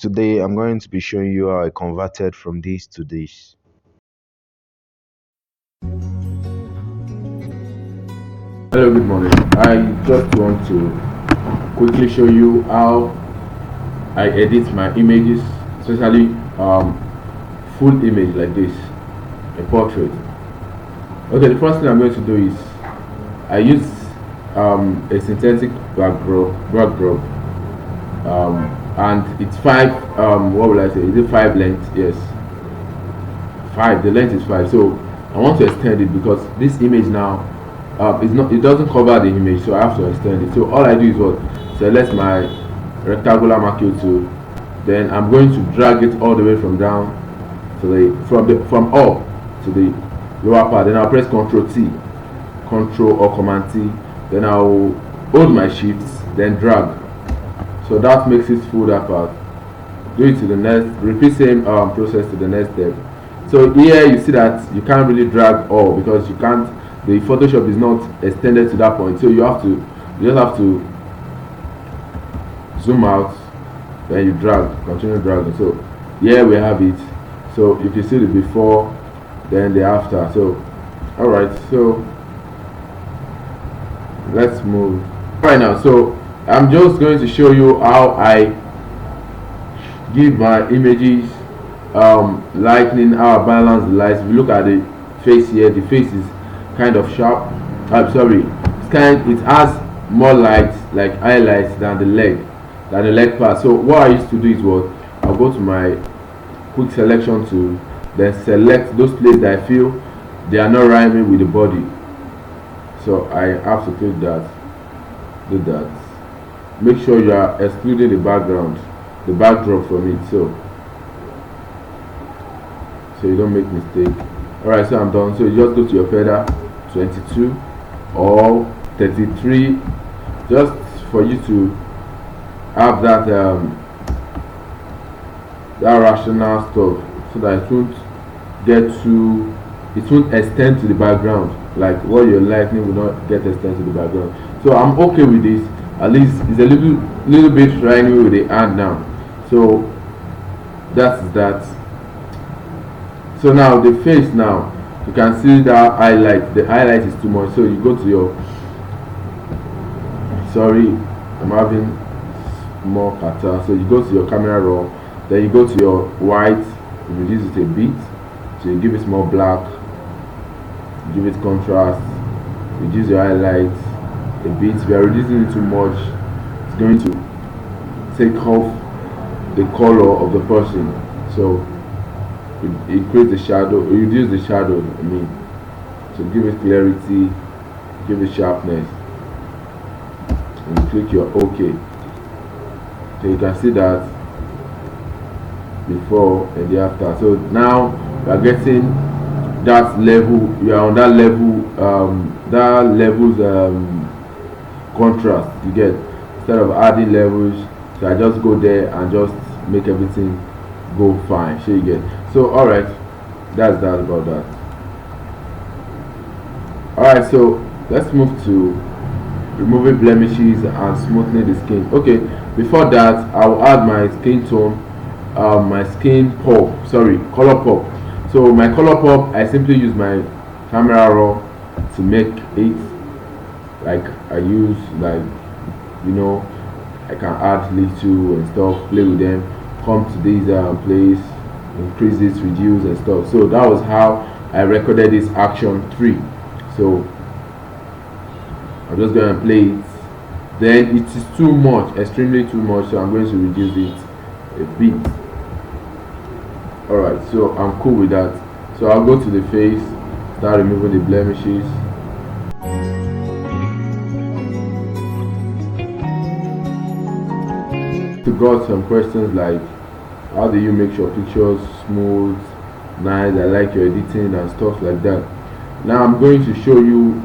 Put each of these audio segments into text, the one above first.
Today I'm going to be showing you how I converted from this to this. Hello, good morning. I just want to quickly show you how I edit my images, especially full image like this, a portrait. Okay, the first thing I'm going to do is I use a synthetic backdrop, and it's five. What will I say? Is it five length? Yes, five. The length is five. So I want to extend it because this image now it's not. It doesn't cover the image, so I have to extend it. So all I do is what select my rectangular marquee tool. Then I'm going to drag it all the way from down to from up to the lower part. Then I'll press Ctrl T, Ctrl or Command T. Then I'll hold my shifts, then drag. So that makes it full that part. Do it to the next. Repeat same process to the next step. So here you see that you can't really drag all because you can't. The Photoshop is not extended to that point. So you just have to zoom out. Then you drag, continue dragging. So here we have it. So you can see the before, then the after. So alright, so let's move right now. So I'm just going to show you how I give my images lightning, how I balance the lights. If you look at the face here, the face is kind of sharp. I'm sorry, it has more light, like highlights, than the leg part. So what I used to do is what I'll go to my quick selection tool, then select those places that I feel they are not rhyming with the body. So I have to click that, do that. Make sure you are excluding the backdrop from it, so you don't make mistake. Alright, so I'm done. So you just go to your feather 22 or 33, just for you to have that that rational stuff, so that it won't extend to the background, like what your lightning will not get extend to the background. So I'm okay with this. At least it's a little bit shiny with the hand now. So that's that. So now the face, now you can see that highlight. The highlight is too much. So you go to your, sorry, I'm having more pattern. So you go to your camera raw, then you go to your white, you reduce it a bit. So you give it more black, give it contrast, reduce your highlights a bit. If you are reducing it too much, it's going to take off the color of the person. So it creates the shadow, or reduce the shadow, I mean. So give it clarity, give it sharpness, and you click your OK. So you can see that before and the after. So now you are getting that level, you are on that level's contrast you get, instead of adding levels. So I just go there and just make everything go fine. So you get, so alright, that's that about that. Alright, so let's move to removing blemishes and smoothing the skin. Okay, before that I'll add my skin tone, my skin pop, sorry, color pop. So my color pop, I simply use my camera raw to make it. Like I use, like, you know, I can add little and stuff, play with them, come to this place, increase this, reduce and stuff. So that was how I recorded this action 3. So I'm just going to play it. Then it is too much, extremely too much, so I'm going to reduce it a bit. Alright, so I'm cool with that. So I'll go to the face, start removing the blemishes. To got some questions like, how do you make your pictures smooth, nice, I like your editing and stuff like that. Now I'm going to show you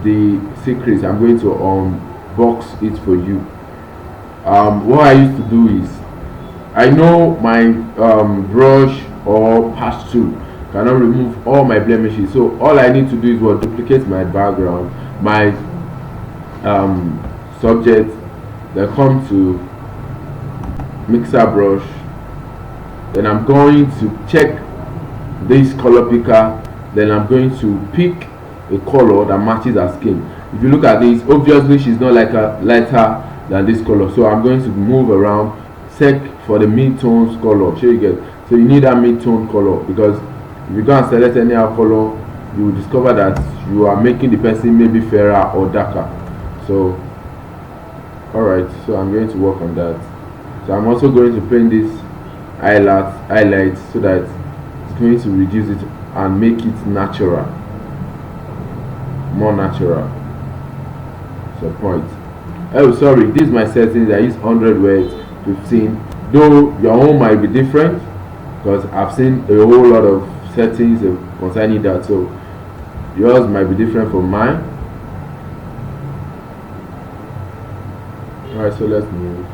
the secrets. I'm going to unbox it for you. What I used to do is, I know my brush or patch tool cannot remove all my blemishes, so all I need to do is what, duplicate my background, my subject, then come to mixer brush, then I'm going to check this color picker, then I'm going to pick a color that matches her skin. If you look at this, obviously she's not like a lighter than this color, so I'm going to move around, check for the mid-tones color. Sure you get. So you need that mid-tone color, because if you go and select any other color, you will discover that you are making the person maybe fairer or darker. So alright, so I'm going to work on that. So I'm also going to paint this highlights so that it's going to reduce it and make it natural, more natural. So point. Oh sorry, this is my settings. I use 100 words, 15, though your own might be different, because I've seen a whole lot of settings concerning that, so yours might be different from mine. Alright, so let's move.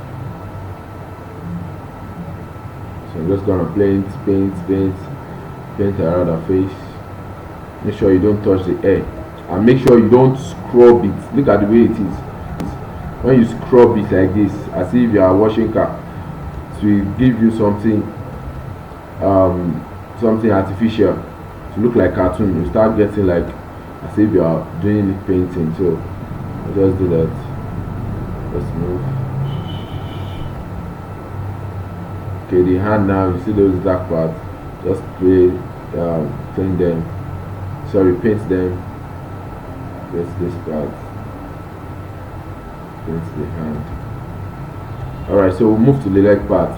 So I'm just gonna paint around her face. Make sure you don't touch the hair, and make sure you don't scrub it. Look at the way it is. When you scrub it like this, as if you are washing car, to give you something something artificial, to look like cartoon, you start getting like as if you are doing painting. So I'll just do that. Let's move. Okay, the hand now, you see those dark parts, just paint them, sorry, paint them. That's this part, paint the hand. Alright, so we'll move to the leg part.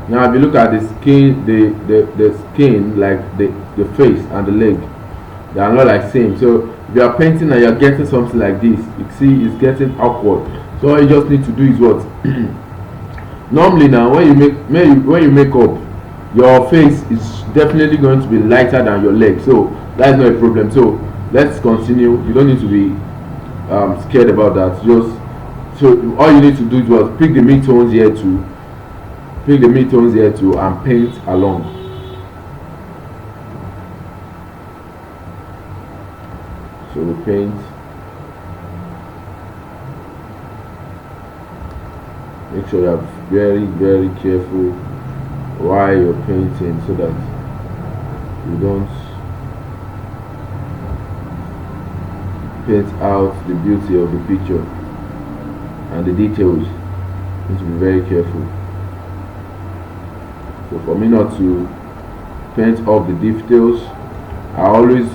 Now if you look at the skin, the skin, like the face and the leg, they are not like same. So if you are painting and you're getting something like this, you see it's getting awkward. So all you just need to do is what? Normally now when you make up, your face is definitely going to be lighter than your leg, so that's not a problem. So let's continue. You don't need to be scared about that. Just so all you need to do is what? Pick the mid-tones here too. Pick the mid-tones here too and paint along. So we paint. Make sure you are very careful while you're painting, so that you don't paint out the beauty of the picture and the details. You need to be very careful. So for me not to paint up the details, I always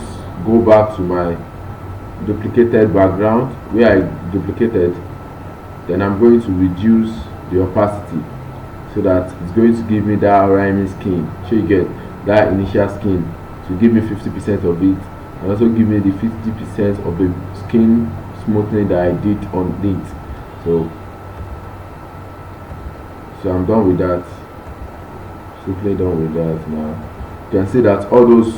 go back to my duplicated background where I duplicated, then I'm going to reduce the opacity so that it's going to give me that rhyming skin. So you get that initial skin to give me 50% of it, and also give me the 50% of the skin smoothing that I did on it. So I'm done with that. Simply done with that. Now you can see that all those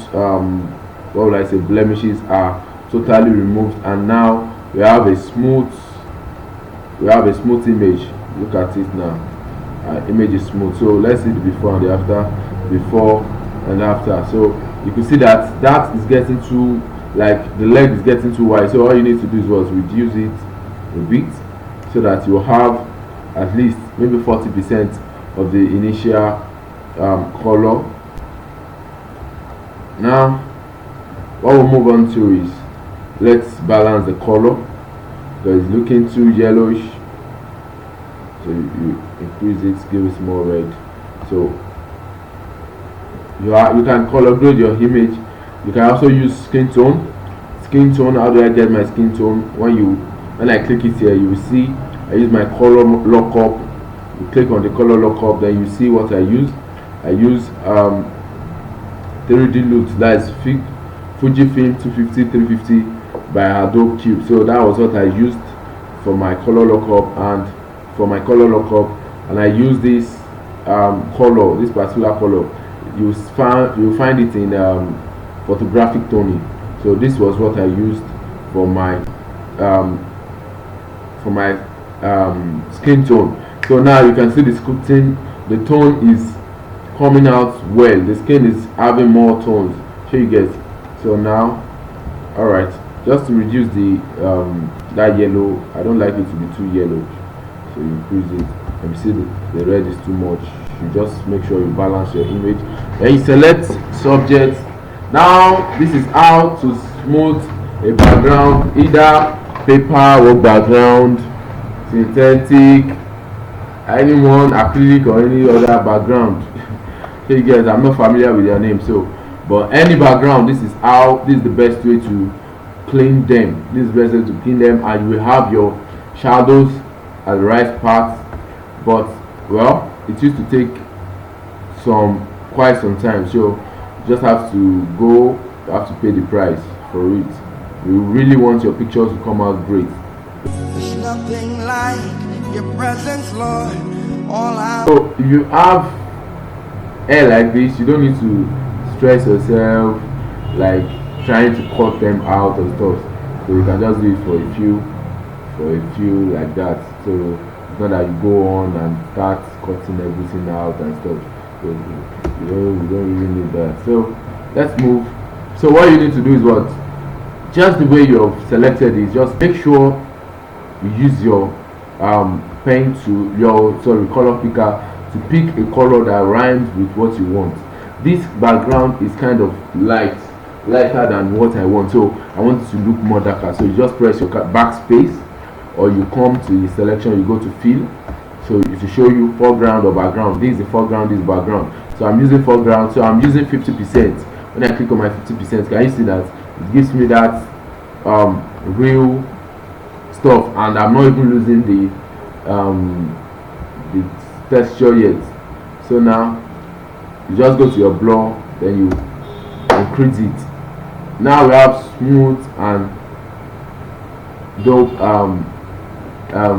what would I say, blemishes are totally removed, and now we have a smooth image. Look at it now. Image is smooth. So let's see the before and the after. So you can see that is getting too, like the leg is getting too wide. So all you need to do is what? Reduce it a bit, so that you have at least maybe 40% of the initial color. Now what we'll move on to is, let's balance the color, because it's looking too yellowish. So you increase it, give it more red. So you can color grade your image. You can also use skin tone. How do I get my skin tone? When I click it here, you will see I use my color lockup. You click on the color lockup, then you see what I use. I use 3D Lux, that is Fujifilm 250 350 by Adobe Cube. So that was what I used for my color lockup, and I use this color, this particular color. You find it in photographic toning. So this was what I used for my skin tone. So now you can see the tone is coming out well. The skin is having more tones. So you get. So now, all right, just to reduce the that yellow, I don't like it to be too yellow, so you increase it. And you see the red is too much. should just make sure you balance your image. Then you select subject. Now this is how to smooth a background, either paper or background, synthetic, anyone, acrylic or any other background. So you guys, I'm not familiar with your name, so but any background, this is the best way to clean them. This is the best way to clean them, and you will have your shadows at the right parts. But well, it used to take quite some time, so you just have to go, you have to pay the price for it. You really want your pictures to come out great. There's nothing like your presence, Lord. So if you have hair like this, you don't need to stress yourself like trying to cut them out or stuff. So you can just do it for a few like that. So it's not that you go on and start cutting everything out and stuff. So you don't really need that. So let's move. So what you need to do is what? Just the way you have selected is just make sure you use your pen to color picker to pick a color that rhymes with what you want. This background is kind of lighter than what I want, so I want it to look more darker. So you just press your backspace, or you come to the selection, you go to fill. So it will show you foreground or background. This is the foreground, this is background. So I'm using foreground, so I'm using 50%. When I click on my 50%, can you see that it gives me that real stuff, and I'm not even losing the texture yet. So now you just go to your blur, then you increase it. Now we have smooth and dope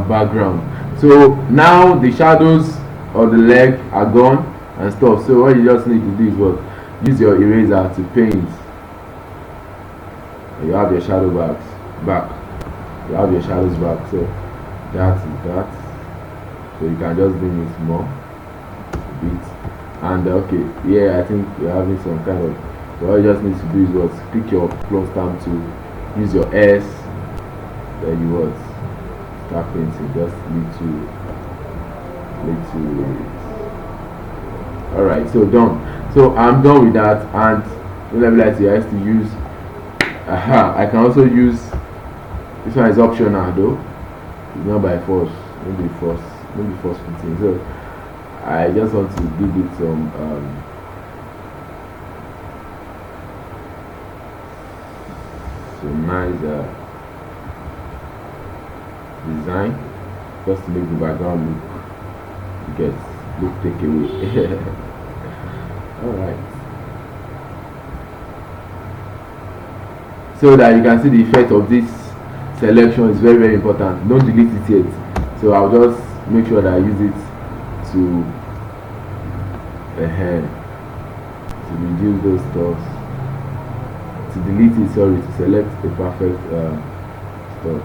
background. So now the shadows of the leg are gone and stuff. So what you just need to do is what? Use your eraser to paint. You have your shadow back. You have your shadows back. So that is that. So you can just bring it more a bit. And okay, yeah, I think you're having some kind of. So all you just need to do is what? Pick your plus stamp to use your S. Then you what? Start painting. Just little. Alright, so done. So I'm done with that, and when I have to use I can also use this one. Is optional though, it's not by force, maybe force fitting. So I just want to give it some nice design, just to make the background look take away. Alright, so that you can see the effect of this selection is very, very important. Don't delete it yet. So I'll just make sure that I use it to reduce those stuff, to delete it, to select the perfect stuff.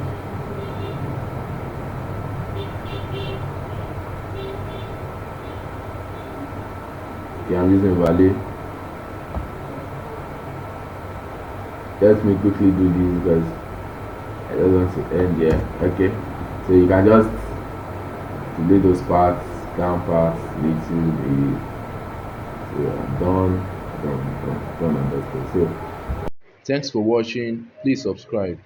Okay, I'm using Valet. Let me quickly do this because I don't want to end here. Okay, so you can just delete those parts, down parts, little bit. So I'm done and dusted. So thanks for watching. Please subscribe.